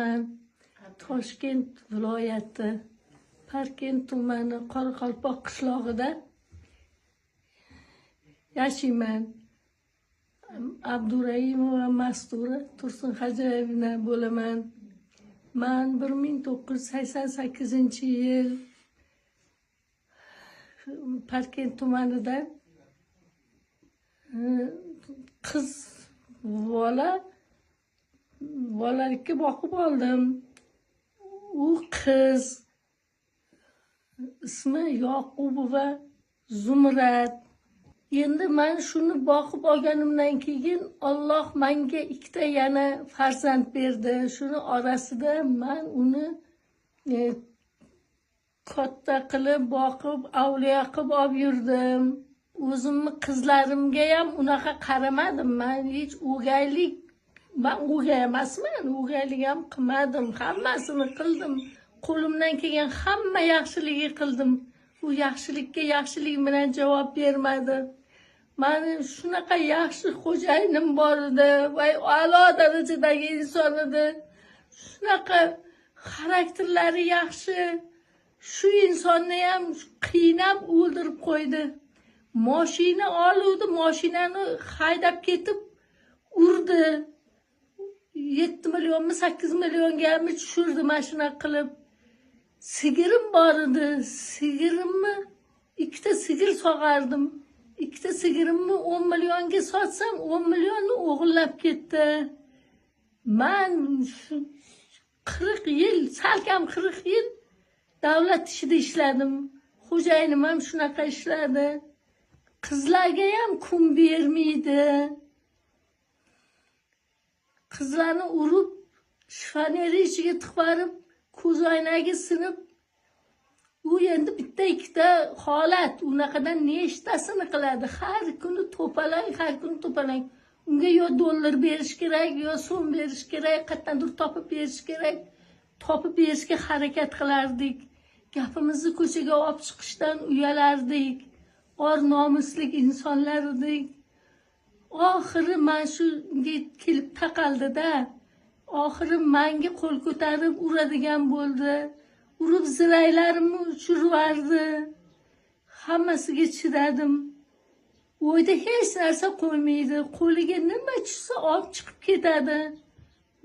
tumandaman. Toshkent viloyati Parkent tumani Qoraqalpoq qishlog'ida yashayman. Abduraimova Mastura Tursunxo'jayevna bo'laman. Men 1988-yil Parkent tumanida qiz bolalikka boqib oldim. U qiz ismi Yoqubova Zumrat. Endi men shuni boqib olganimdan keyin Alloh menga ikkita yana farzand berdi. Shuni orasida men uni katta qilib boqib, avliyo qilib olib yurdim. O'zimni qizlarimga ham unaqa qaramadim. Men hech o'gaylik, men o'gay emasman, o'gaylik ham qilmadim. Hammasini qildim. Qo'limdan kelgan hamma yaxshilikni qildim. Bu yaxshilikka yaxshilik bilan javob bermadi. Mani shunaqa yaxshi xo'jayinim bor edi, voy a'lo darajadagi inson edi. Shunaqa xarakterlari yaxshi. Shu insonni ham qiynab o'ldirib qo'ydi. Mashina oluvdi, mashinani haydab ketib urdi. 7 millionmi 8 millionga tushirdi mashina qilib. Sigirim bor edi. Sigirimni ikkita sigir sog'ardim. Ikkita sigirimni 10 millionga sotsam 10 millionni o'g'irlab ketdi. Men 40 yil, salkam 40 yil davlat ishida ishladim. Xo'jayinim ham shunaqa ishladi. Qizlarga ham kun bermaydi. Qizlarni urib, shifoneri ichiga tiqarib, ko'zoynagi sinib, u endi bitta ikkita holat, unaqadan nechtasini qiladi. Har kuni to'palang. Unga yo dollar berish kerak, yo so'm berish kerak, qayerdandir topib berish kerak. Topib berishga harakat qilardik. Gapimizni ko'chaga olib chiqishdan uyalardik. Or nomuslik insonlar edik. Oxiri men shunga kelib taqaldi-da. Oxiri menga qo'l ko'tarib uradigan bo'ldi. Urib ziraylarimni uchirvardi. Hammasiga chidadim. O'yda hech narsa qo'ymaydi. Qo'liga nima tushsa olib chiqib ketadi.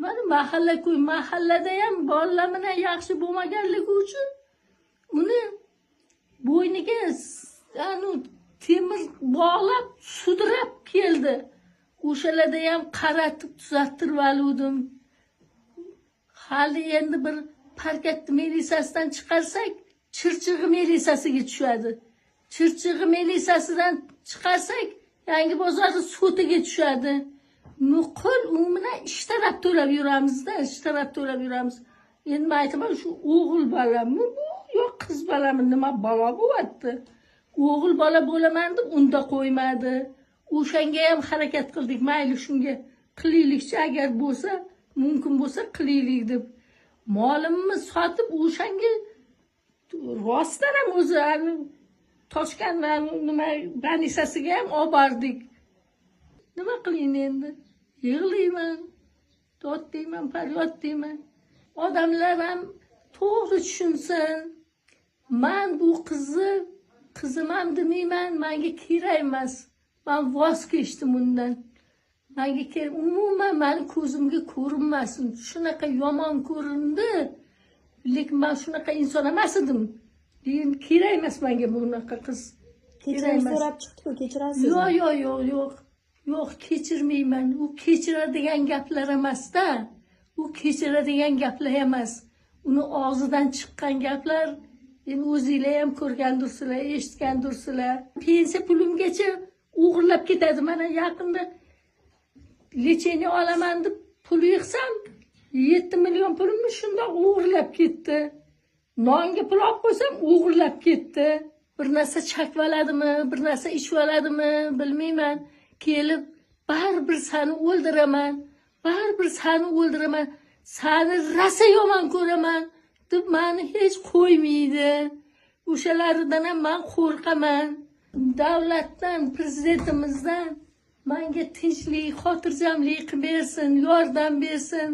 Mana mahallada ham bolalar bilan yaxshi bo'lmaganligi uchun uni bo'yniga temir bog'lab sudrab keldi. O'shalarda ham qaratib tuzattirib oldim. Hali endi bir parkent milisasidan chiqarsak, Chirchig'i milisasiga tushadi. Chirchig'i milisasidan chiqarsak, Yangi bozor sutiga tushadi. Nuqul u bilan ishtarab to'lab yuramizda, ishtarab to'lab yuramiz. Endi men aytaman, shu o'g'il bolammi bu, yo qiz bolammi, nima bola bo'lyapti? O'g'il bola bo'laman deb unda qo'ymadi. O'shanga ham harakat qildik, mayli shunga qilaylikchi, agar bo'lsa, mumkin bo'lsa qilaylik deb. Molimni sotib o'shanga rostdan ham o'zi Toshkent nima banisasiga ham olib bordik. Nima qilayin endi? Yig'layman, dod deyman, faryod deyman. Odamlar ham to'g'ri tushunsin. Men bu qizim ham demayman, menga kerak emas. Men voz kechdim undan. Menga kerak, umuman meni ko'zimga ko'rinmasin. Shunaqa yomon ko'rindi. Lekin men shunaqa inson emas edim. Endi kerak emas menga bunaqa qiz. Kechirim so'rab chiqdi-ku, kechirasizmi? Yo'q, kechirmayman. U kechiradigan gaplar emas-da. U kechiradigan gaplar emas. Uni og'zidan chiqqan gaplar, endi o'zingizlar ham ko'rgandirsizlar, eshitgandirsizlar. Pensiya pulimgacha o'g'irlab ketadi. Mana yaqinda lecheniya olaman deb pul yig'sam, 7 million pulimni shundoq o'g'irlab ketdi. Nonga pul olib qo'ysam, o'g'irlab ketdi. Bir narsa chakvaladimi, bir narsa ichvaladimi, bilmayman. Kelib, baribir seni o'ldiraman, baribir seni o'ldiraman, seni rasa yomon ko'raman deb meni hech qo'ymaydi. O'shalardan ham men qo'rqaman. Davlatdan, prezidentimizdan menga tinchlik, xotirjamlik bersin, yordam bersin.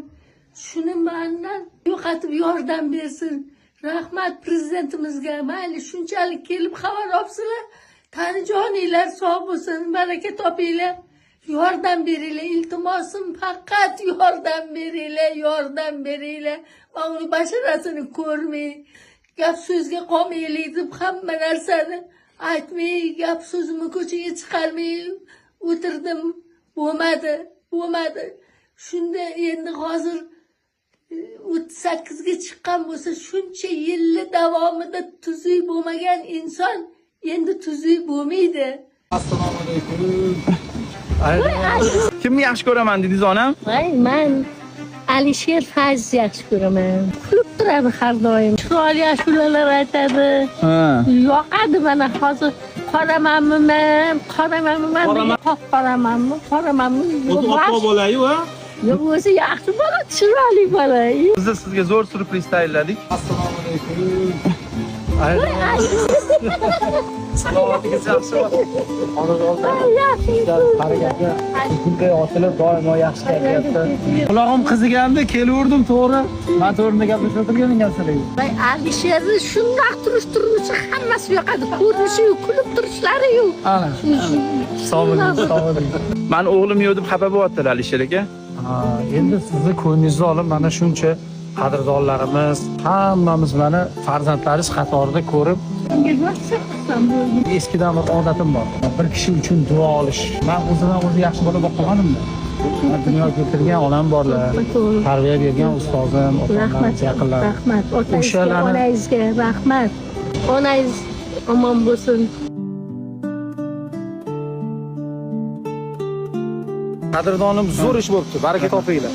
shuni mandan yo'qotib yordam bersin. Rahmat prezidentimizga. Mayli shunchalik kelib xabar olibsizlar. Tanijoninglar sog' bo'lsin, baraka topinglar. Yordam beringlar. Iltimosim faqat yordam beringlar, yordam beringlar. Men uni basharasini ko'rmay, gap so'zga qolmaylik deb hamma narsani aytmay, gap so'zimni ko'chaga chiqarmay o'tirdim. Bo'lmadi. Shunda endi hozir 38 ga chiqqan bo'lsa, shuncha yillar davomida tuzuk bo'lmagan inson endi tuzuk bo'lmaydi. Assalomu alaykum. Kimni yaxshi ko'raman dedingiz onam? Men Alisher Fayzni yaxshi ko'raman. Kulib turadi har doim. Chiroyli ashulalar aytadi. Yoqadi mana hozir. Qoramanmi? Ota bolayu ha? Yo'q, o'zi yaxshi bola, chiroyli bola. Biz sizga zo'r surpriz tayyorladik. Assalomu alaykum. Salomatingiz yaxshimi? Harakatga bunday otilib doimo yaxshi kelyapti. Qulog'im qiziqgandi, kelaverdim to'g'ri. Men to'g'ri gaplashib o'tirgan ekansiz. Alisherni shundoq turishtiruvchi hammasi yoqadi. Ko'rinishi-yu, kulib turishlari-yu. Ana. Sog' bo'ling. Men o'g'lim yo'q deb xafa bo'lyapti Alisher aka. Endi sizni ko'nglingizni olib mana shuncha qadrdonlarimiz hammamiz mana farzandlaringiz qatorida ko'rib, eskidan bir odatim bor. Bir kishi uchun duo olish. Men o'zim yaxshi bola bo'lib qolganimda. Dunyoga keltirgan onam borlar, tarbiya bergan ustozim, otamlar, yaqinlar. Rahmat. Onangizga rahmat. Onangiz omon bo'lsin. Qadrdonim zo'r ish bo'libdi. Baraka topinglar.